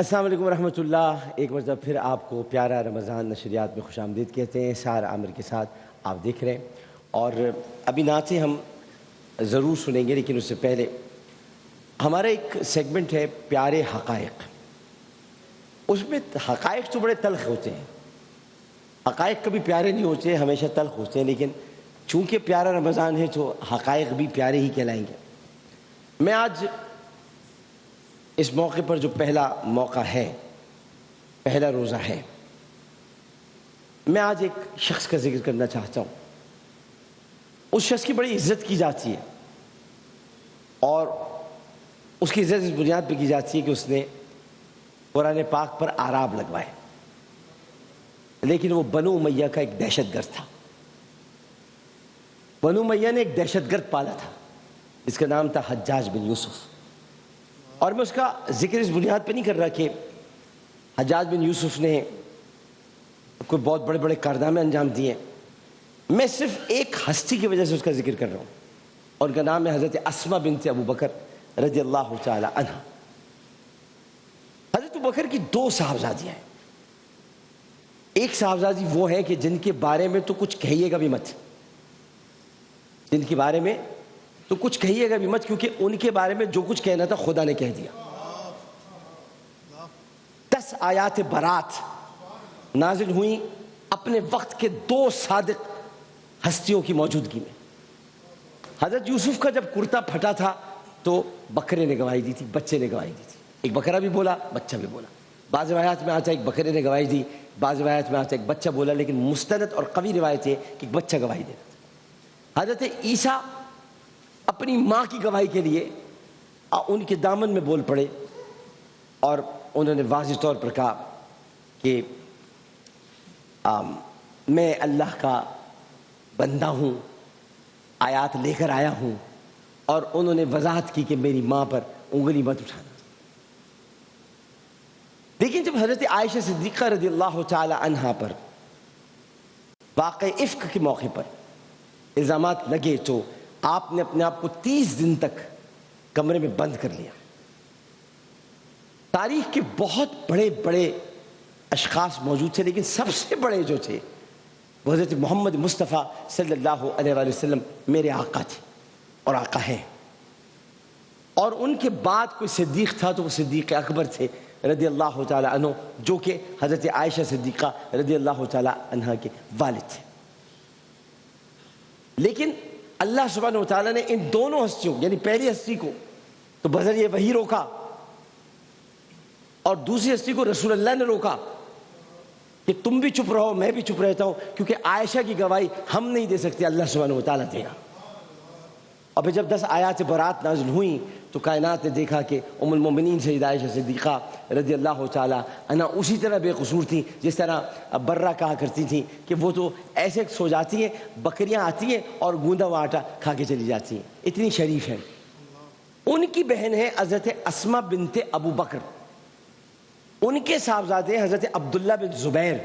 السلام علیکم ورحمۃ اللہ۔ ایک مرتبہ پھر آپ کو پیارا رمضان نشریات میں خوش آمدید کہتے ہیں۔ سار عامر کے ساتھ آپ دیکھ رہے ہیں، اور ابھی نعتیں ہم ضرور سنیں گے، لیکن اس سے پہلے ہمارا ایک سیگمنٹ ہے پیارے حقائق۔ اس میں حقائق تو بڑے تلخ ہوتے ہیں، حقائق کبھی پیارے نہیں ہوتے، ہمیشہ تلخ ہوتے ہیں، لیکن چونکہ پیارا رمضان ہے تو حقائق بھی پیارے ہی کہلائیں گے۔ میں آج اس موقع پر جو پہلا موقع ہے، پہلا روزہ ہے، میں آج ایک شخص کا ذکر کرنا چاہتا ہوں۔ اس شخص کی بڑی عزت کی جاتی ہے، اور اس کی عزت اس بنیاد پہ کی جاتی ہے کہ اس نے قرآن پاک پر آراب لگوائے، لیکن وہ بنو امیہ کا ایک دہشت گرد تھا۔ بنو امیہ نے ایک دہشت گرد پالا تھا جس کا نام تھا حجاج بن یوسف، اور میں اس کا ذکر اس بنیاد پہ نہیں کر رہا کہ حجاج بن یوسف نے کوئی بہت بڑے بڑے کارنامے انجام دیے، میں صرف ایک ہستی کی وجہ سے اس کا ذکر کر رہا ہوں، اور ان کا نام ہے حضرت اسماء بنت ابو بکر رضی اللہ تعالی عنہ۔ حضرت ابو بکر کی دو صاحبزادیاں ہیں۔ ایک صاحبزادی وہ ہے کہ جن کے بارے میں تو کچھ کہیے گا بھی مت، جن کے بارے میں تو کچھ کہیے گا بھی مت، کیونکہ ان کے بارے میں جو کچھ کہنا تھا خدا نے کہہ دیا۔ 10 آیات برات نازل ہوئیں اپنے وقت کے 2 صادق ہستیوں کی موجودگی میں۔ حضرت یوسف کا جب کرتا پھٹا تھا تو بکرے نے گواہی دی تھی، بچے نے گواہی دی تھی۔ ایک بکرا بھی بولا، بچہ بھی بولا۔ بعض روایات میں آتا ہے ایک بکرے نے گواہی دی، بعض روایات میں آتا ہے ایک بچہ بولا، لیکن مستند اور قوی روایت ہے کہ ایک بچہ گواہی دیتا تھا۔ حضرت عیسیٰ اپنی ماں کی گواہی کے لیے ان کے دامن میں بول پڑے، اور انہوں نے واضح طور پر کہا کہ میں اللہ کا بندہ ہوں، آیات لے کر آیا ہوں، اور انہوں نے وضاحت کی کہ میری ماں پر انگلی مت اٹھانا۔ لیکن جب حضرت عائشہ صدیقہ رضی اللہ تعالی عنہا پر واقع افک کے موقع پر الزامات لگے تو آپ نے اپنے آپ کو 30 دن تک کمرے میں بند کر لیا۔ تاریخ کے بہت بڑے بڑے اشخاص موجود تھے، لیکن سب سے بڑے جو تھے وہ حضرت محمد مصطفیٰ صلی اللہ علیہ وآلہ وسلم میرے آقا تھے اور آقا ہیں، اور ان کے بعد کوئی صدیق تھا تو وہ صدیق اکبر تھے رضی اللہ تعالی عنہ، جو کہ حضرت عائشہ صدیقہ رضی اللہ تعالی عنہ کے والد تھے۔ لیکن اللہ سبحانہ وتعالیٰ نے ان دونوں ہستیوں، یعنی پہلی ہستی کو تو بذریعہ وحی روکا، اور دوسری ہستی کو رسول اللہ نے روکا کہ تم بھی چپ رہو، میں بھی چپ رہتا ہوں، کیونکہ عائشہ کی گواہی ہم نہیں دے سکتے، اللہ سبحانہ وتعالیٰ دے گا۔ اور پھر جب 10 آیات برات نازل ہوئیں تو کائنات نے دیکھا کہ ام المومنین سیدہ عائشہ صدیقہ رضی اللہ تعالی عنہا اسی طرح بے قصور تھیں جس طرح برہ کہا کرتی تھیں کہ وہ تو ایسے سو جاتی ہیں، بکریاں آتی ہیں اور گوندا ہوا آٹا کھا کے چلی جاتی ہیں، اتنی شریف ہیں۔ ان کی بہن ہے حضرت اسماء بنت ابو بکر، ان کے صاحبزادے حضرت عبداللہ بن زبیر۔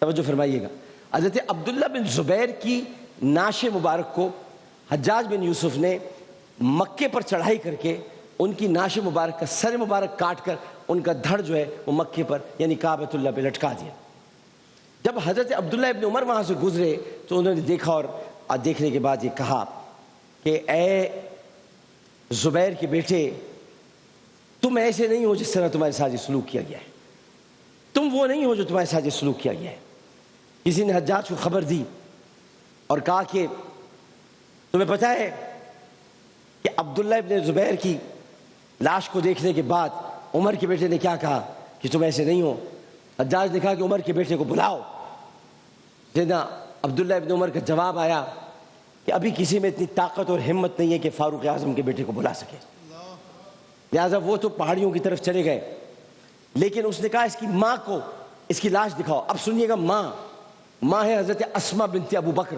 توجہ فرمائیے گا، حضرت عبداللہ بن زبیر کی نعش مبارک کو حجاج بن یوسف نے مکے پر چڑھائی کر کے ان کی نعش مبارک کا سر مبارک کاٹ کر ان کا دھڑ جو ہے وہ مکے پر یعنی کعبۃ اللہ پہ لٹکا دیا۔ جب حضرت عبداللہ ابن عمر وہاں سے گزرے تو انہوں نے دیکھا، اور دیکھنے کے بعد یہ کہا کہ اے زبیر کے بیٹے، تم ایسے نہیں ہو جس طرح تمہارے ساتھ یہ سلوک کیا گیا ہے، تم وہ نہیں ہو جو تمہارے ساتھ یہ سلوک کیا گیا ہے۔ کسی نے حجاج کو خبر دی اور کہا کہ تمہیں پتہ ہے کہ عبداللہ ابن زبیر کی لاش کو دیکھنے کے بعد عمر کے بیٹے نے کیا کہا کہ تم ایسے نہیں ہو۔ حجاج نے کہا کہ عمر کے بیٹے کو بلاؤ۔ سیدنا عبداللہ ابن عمر کا جواب آیا کہ ابھی کسی میں اتنی طاقت اور ہمت نہیں ہے کہ فاروق اعظم کے بیٹے کو بلا سکے، لہٰذا وہ تو پہاڑیوں کی طرف چلے گئے، لیکن اس نے کہا اس کی ماں کو اس کی لاش دکھاؤ۔ اب سنیے گا، ماں ہے حضرت اسماء بنت ابو بکر،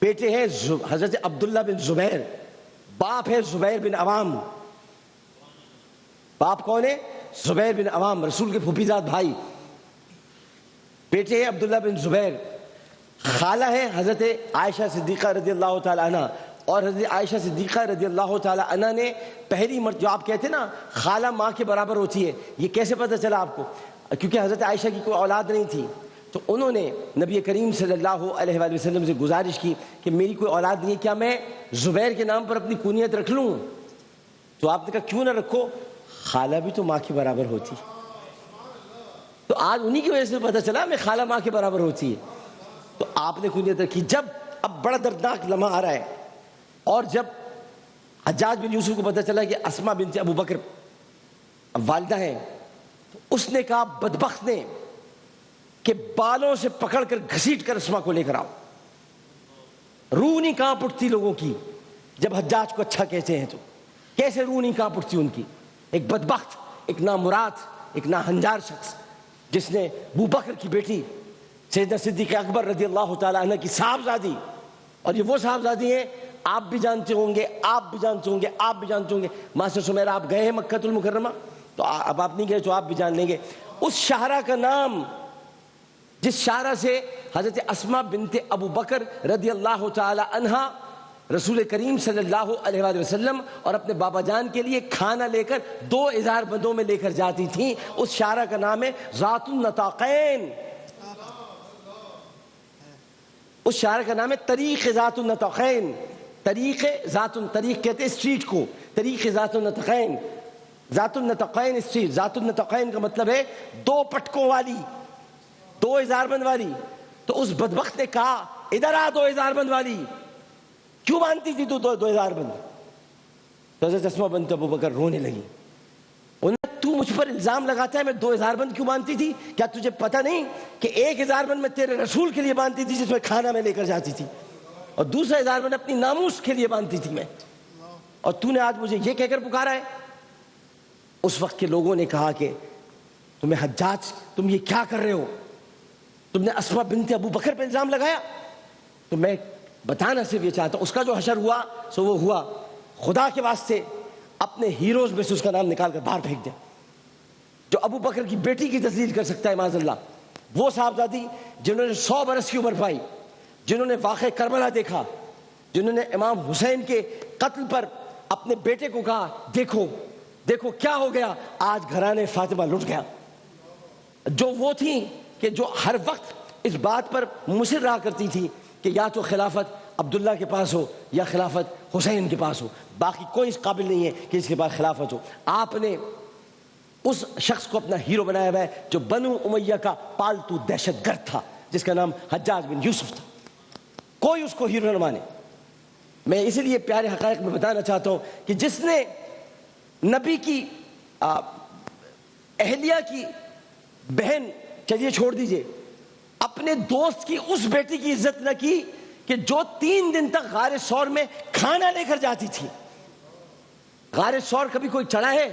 بیٹے ہیں حضرت عبداللہ بن زبیر، باپ ہے زبیر بن عوام۔ باپ کون ہے؟ زبیر بن عوام، رسول کے پھوپھیزاد بھائی۔ بیٹے ہیں عبداللہ بن زبیر، خالہ ہے حضرت عائشہ صدیقہ رضی اللہ تعالی عنہ، اور حضرت عائشہ صدیقہ رضی اللہ تعالی عنہ نے پہلی جو آپ کہتے ہیں نا خالہ ماں کے برابر ہوتی ہے، یہ کیسے پتہ چلا آپ کو؟ کیونکہ حضرت عائشہ کی کوئی اولاد نہیں تھی، تو انہوں نے نبی کریم صلی اللہ علیہ وآلہ وسلم سے گزارش کی کہ میری کوئی اولاد نہیں ہے، کیا میں زبیر کے نام پر اپنی کنیت رکھ لوں؟ تو آپ نے کہا کیوں نہ رکھو، خالہ بھی تو ماں کے برابر ہوتی، تو آج انہی کی وجہ سے پتہ چلا میں خالہ ماں کے برابر ہوتی ہے، تو آپ نے کنیت رکھی۔ جب اب بڑا دردناک لمحہ آ رہا ہے، اور جب حجاج بن یوسف کو پتہ چلا کہ اسماء بنت ابو بکر والدہ ہیں، تو اس نے کہا بدبخت نے کہ بالوں سے پکڑ کر گھسیٹ کر اسماء کو لے کر آؤ۔ روح نہیں کانپ اٹھتی لوگوں کی جب حجاج کو اچھا کہتے ہیں، تو کیسے روح نہیں کانپ اٹھتی ان کی؟ ایک بدبخت، ایک نامراد، ایک ناہنجار شخص جس نے ابو بکر کی بیٹی سیدنا صدیق اکبر رضی اللہ تعالیٰ عنہ کی صاحبزادی، اور یہ وہ صاحبزادی ہیں آپ بھی جانتے ہوں گے، آپ بھی جانتے ہوں گے، آپ بھی جانتے ہوں گے، ماسٹر سمیرا آپ گئے ہیں مکہ المکرمہ؟ تو اب آپ نہیں گئے تو آپ بھی جان لیں گے اس شاہراہ کا نام جس شاہراہ سے حضرت اسماء بنت ابو بکر رضی اللہ تعالی عنہا رسول کریم صلی اللہ علیہ وآلہ وسلم اور اپنے بابا جان کے لیے کھانا لے کر 2000 بندوں میں لے کر جاتی تھیں، اس شاہراہ کا نام ہے ذات النطاقین، اس شاہراہ کا نام ہے طریق ذات النطاقین، طریق کہتے ہیں اسٹریٹ کو، طریق ذات النطاقین، ذات النطاقین اسٹریٹ، ذات النطاقین کا مطلب ہے 2 پٹکوں والی، 2000 بند والی۔ تو اس بدبخت نے کہا ادھر آ 2000 بند والی، کیوں باندھتی تھی تو 2000 بند؟ تو حضرت اسماء بنت ابو بکر رونے لگی، تو مجھ پر الزام لگاتا ہے میں 2000 بند کیوں باندھتی تھی؟ کیا تجھے پتہ نہیں کہ 1000 بند میں تیرے رسول کے لیے باندھتی تھی جس میں کھانا میں لے کر جاتی تھی، اور دوسرا 1000 بند اپنی ناموس کے لیے باندھتی تھی میں، اور تو نے آج مجھے یہ کہہ کر پکارا ہے؟ اس وقت کے لوگوں نے کہا کہ تمہیں حجاج تم یہ کیا کر رہے ہو، تم نے اسماء بنت ابو بکر پہ الزام لگایا؟ تو میں بتانا صرف یہ چاہتا ہوں اس کا جو حشر ہوا سو وہ ہوا، خدا کے واسطے اپنے ہیروز میں سے اس کا نام نکال کر باہر پھینک دیں، جو ابو بکر کی بیٹی کی تذلیل کر سکتا ہے معاذ اللہ، وہ صاحبزادی جنہوں نے 100 برس کی عمر پائی، جنہوں نے واقعہ کربلا دیکھا، جنہوں نے امام حسین کے قتل پر اپنے بیٹے کو کہا دیکھو دیکھو کیا ہو گیا، آج گھرانے فاطمہ لٹ گیا، جو وہ تھیں کہ جو ہر وقت اس بات پر مصر رہا کرتی تھی کہ یا تو خلافت عبداللہ کے پاس ہو یا خلافت حسین کے پاس ہو، باقی کوئی اس قابل نہیں ہے کہ اس کے پاس خلافت ہو۔ آپ نے اس شخص کو اپنا ہیرو بنایا ہوا ہے جو بنو امیہ کا پالتو دہشت گرد تھا جس کا نام حجاج بن یوسف تھا، کوئی اس کو ہیرو نہ مانے۔ میں اسی لیے پیارے حقائق میں بتانا چاہتا ہوں کہ جس نے نبی کی اہلیہ کی بہن، چلیے چھوڑ دیجئے، اپنے دوست کی اس بیٹی کی عزت نہ کی کہ جو 3 دن تک غار ثور میں کھانا لے کر جاتی تھی۔ غار ثور کبھی کوئی چڑھا ہے؟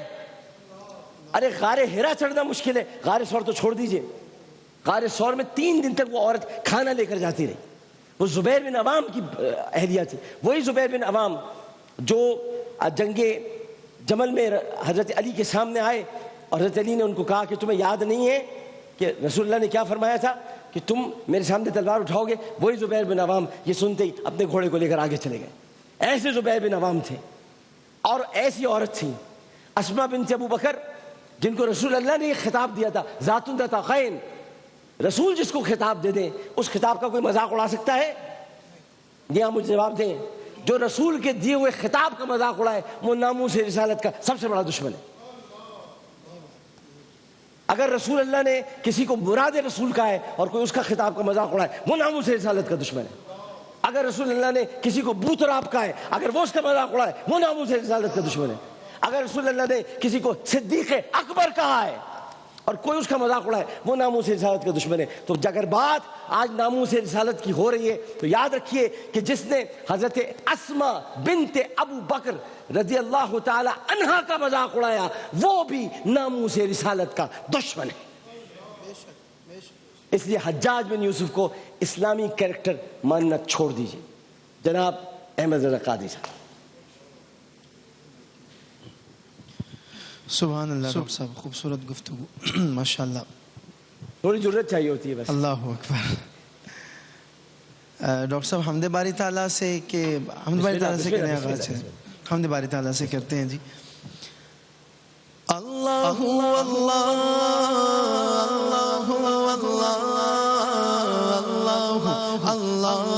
ارے غار ہرا چڑھنا مشکل ہے، غار ثور تو چھوڑ دیجئے، غار ثور میں 3 دن تک وہ عورت کھانا لے کر جاتی رہی۔ وہ زبیر بن عوام کی اہلیہ تھی، وہی زبیر بن عوام جو جنگ جمل میں حضرت علی کے سامنے آئے اور حضرت علی نے ان کو کہا کہ تمہیں یاد نہیں ہے کہ رسول اللہ نے کیا فرمایا تھا کہ تم میرے سامنے تلوار اٹھاؤ گے؟ وہی زبیر بن عوام یہ سنتے ہی اپنے گھوڑے کو لے کر آگے چلے گئے۔ ایسے زبیر بن عوام تھے، اور ایسی عورت تھی اسماء بنت ابو بکر جن کو رسول اللہ نے یہ خطاب دیا تھا ذات النطاقین۔ رسول جس کو خطاب دے دیں اس خطاب کا کوئی مذاق اڑا سکتا ہے؟ یہ آپ مجھے جواب دیں، جو رسول کے دیے ہوئے خطاب کا مذاق اڑائے وہ ناموس رسالت کا سب سے بڑا دشمن ہے۔ اگر رسول اللہ نے کسی کو مراد رسول کہا ہے اور کوئی اس کا خطاب کا مذاق اڑائے وہ ناموس رسالت کا دشمن ہے۔ اگر رسول اللہ نے کسی کو بوت راب کہا ہے اگر وہ اس کا مذاق اڑائے وہ ناموس رسالت کا دشمن ہے۔ اگر رسول اللہ نے کسی کو صدیق اکبر کہا ہے اور کوئی اس کا مذاق اڑائے وہ ناموس رسالت کا دشمن ہے۔ تو اگر بات آج ناموس رسالت کی ہو رہی ہے تو یاد رکھیے کہ جس نے حضرت اسماء بنت ابو بکر رضی اللہ تعالی عنہا کا مذاق اڑایا وہ بھی ناموس رسالت کا دشمن ہے۔ اس لیے حجاج بن یوسف کو اسلامی کریکٹر ماننا چھوڑ دیجئے۔ جناب احمد رضا قادری صاحب۔ سبحان اللہ ڈاکٹر صاحب، خوبصورت گفتگو، ماشاءاللہ، تھوڑی ضرورت چاہیے ہوتی ہے بس۔ اللہ اکبر۔ ڈاکٹر صاحب حمد باری تعالیٰ سے کہ حمد باری تعالیٰ سے کرنے آغاز ہے. حمد باری تعالیٰ سے کرتے ہیں جی. اللہ اللہ اللہ اللہ اللہ اللہ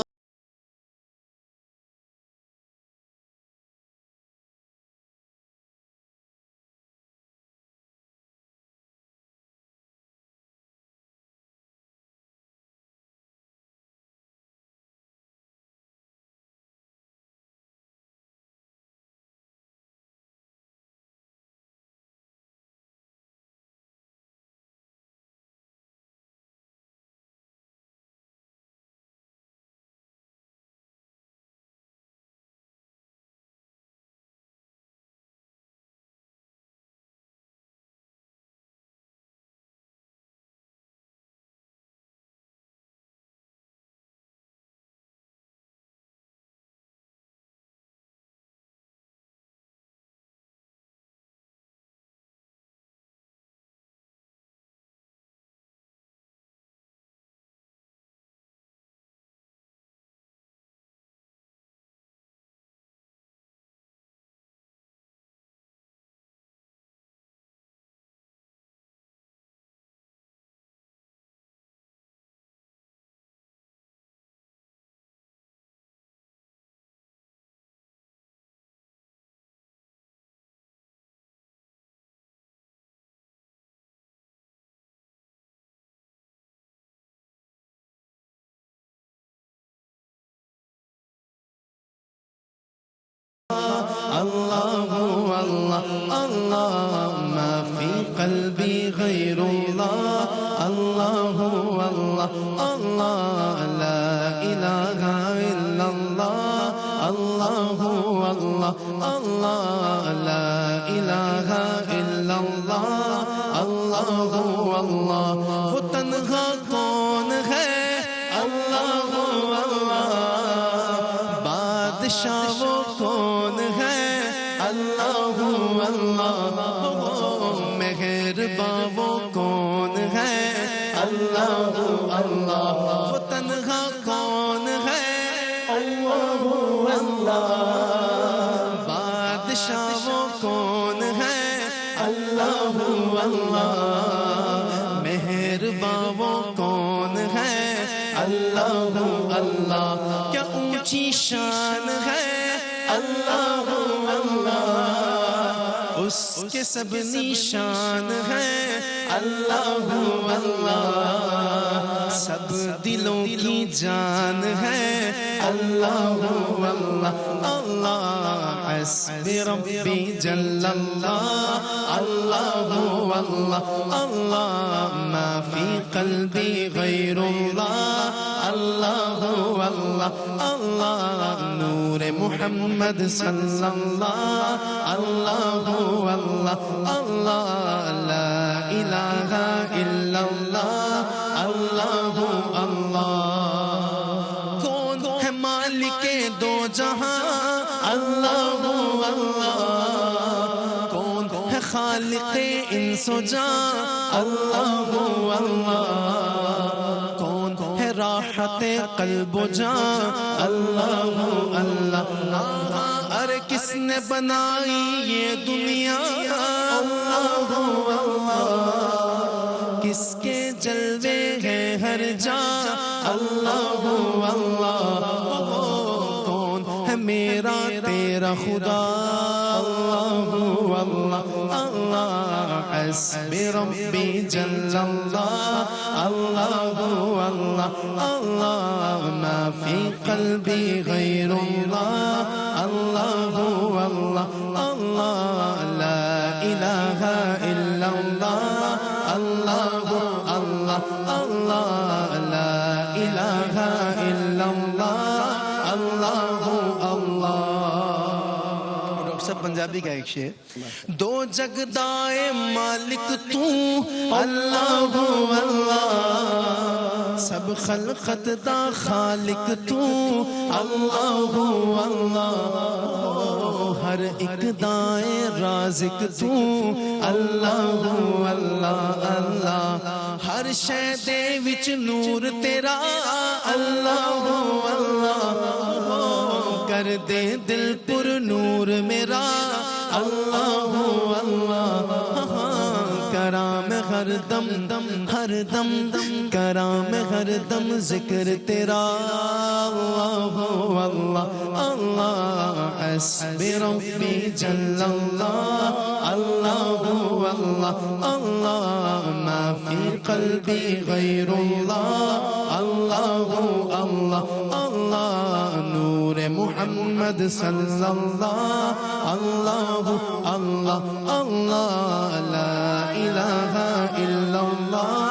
اللہ اللہ ما فی قلبی غیر اللہ اللہ اللہ اللہ لا الہ الا اللہ اللہ اللہ اللہ لا الہ الا اللہ اللہ اللہ. وہ تنہا کون ہے اللہ اللہ بادشاہ وہ کون ہے اللہ اللہ مہرباں وہ کون ہے اللہ اللہ. وہ تنہا کون ہے اللہ اللہ بادشاہ وہ کون ہے اللہ اللہ مہرباں وہ کون ہے اللہ اللہ. کیا اونچی شان ہے اللہ اللہ اس کے سب نشان ہے اللہ اللہ سب دلوں کی جان ہے اللہ اللہ اللہ حسبی ربی جل اللہ اللہ اللہ اللہ ما فی قلبی غیر اللہ اللہ اللہ اللہ نور محمد صلی اللہ اللہ اللہ اللہ لا الہ الا اللہ اللہ اللہ. کون ہے مالک دو جہاں اللہ اللہ کون ہے خالق انس و جاں اللہ اللہ کون ہے راحت قلب و جاں اللہ اللہ. ارے کس نے بنائی یہ دنیا اللہ اللہ کس کے جلوے ہیں ہر جہاں اللہ اللہ. کون ہے میرا تیرا خدا اللہ اللہ اللہ حسبی ربی جل اللہ اللہ اللہ اللہ ما فی قلبی غیر اللہ اللہ اللہ اللہ لا الہ الا اللہ اللہ اللہ اللہ لا الہ الا اللہ اللہ اللہ. ڈاکٹر صاحب پنجابی کا ایک شعر. دو جگدائے مالک تو اللہ اللہ سب خلقت دا خالق تو اللہ اللہ ہر ایک دائیں رازق تو اللہ اللہ اللہ ہر شے دے وچ نور تیرا اللہ اللہ کر دے دل پر نور میرا اللہ اللہ کرام ہر دم کرام ہر دم ذکر تیرا اللہ اللہ اللہ حسبی ربی جل اللہ اللہ اللہ اللہ ما فی قلبی غیر اللہ اللہ اللہ اللہ نور محمد صلی اللہ اللہ اللہ اللہ لا الہ الا اللہ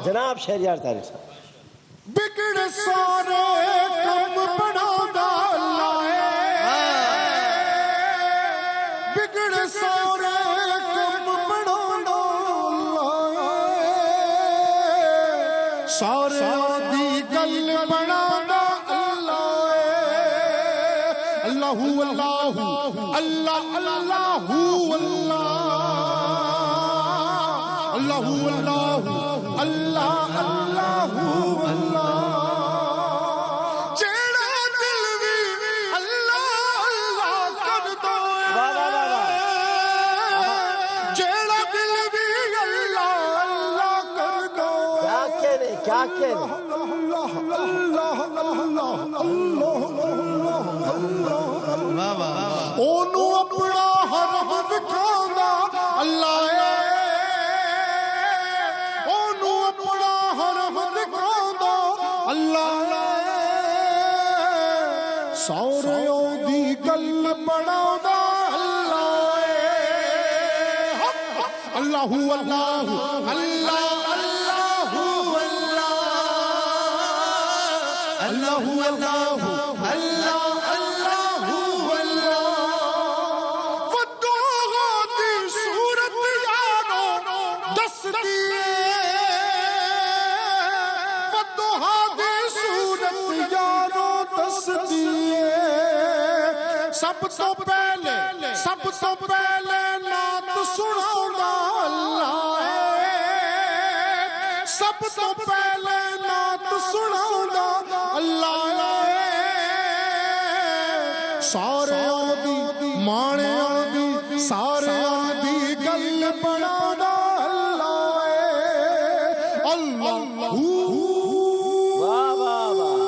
جناب شہریار طارق صاحب بگڑ سارے کم بناؤندا اللہ ہے بگڑ سارے کم بناؤندا اللہ ہے سارے دی گل بناؤندا اللہ ہے اللہ اللہ اللہ اللہ اللہ اللہ اللہ اللہ اللہ جیڑا دل بھی اللہ اللہ کر دو جیڑا دل بھی اللہ اللہ کر دو کیا کہنے اللہ اللہ اللہ اللہ اونوں اپنا ہر حد کھاندا اللہ سوریوں دی گل بناؤندا اللہ اللہ اللہ اللہ اللہ اللہ اللہ اللہ اللہ فتوحاں دی صورت یارو دستی فتوحاں دی صورت یارو دستی سب تو پہلے نعت سناؤندا اللہ ہے سب تو پہلے نعت سناؤندا اللہ ہے سارے دی مانیاں دی سارے دی گل بناؤندا اللہ ہے اللہ واہ واہ واہ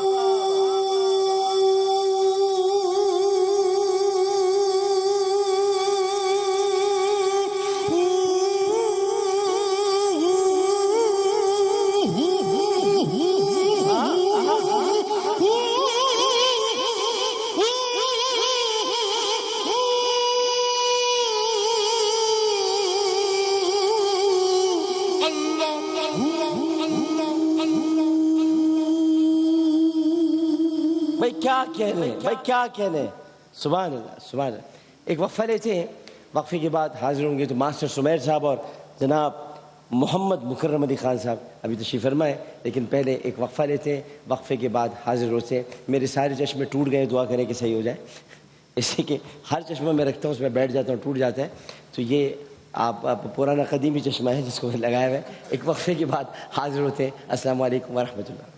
بھائی کیا کہنے سبحان اللہ سبحان اللہ ایک وقفہ لیتے ہیں وقفے کے بعد حاضر ہوں گے تو ماسٹر سمیر صاحب اور جناب محمد مکرم علی خان صاحب ابھی تشریف فرمائے لیکن پہلے ایک وقفہ لیتے ہیں وقفے کے بعد حاضر ہوتے ہیں میرے سارے چشمے ٹوٹ گئے دعا کریں کہ صحیح ہو جائے اس لیے کہ ہر چشمہ میں رکھتا ہوں اس میں بیٹھ جاتا ہوں ٹوٹ جاتا ہے تو یہ آپ پرانا قدیمی چشمہ ہے جس کو لگایا ہوا ہے ایک وقفے کے بعد حاضر ہوتے ہیں السلام علیکم ورحمۃ اللہ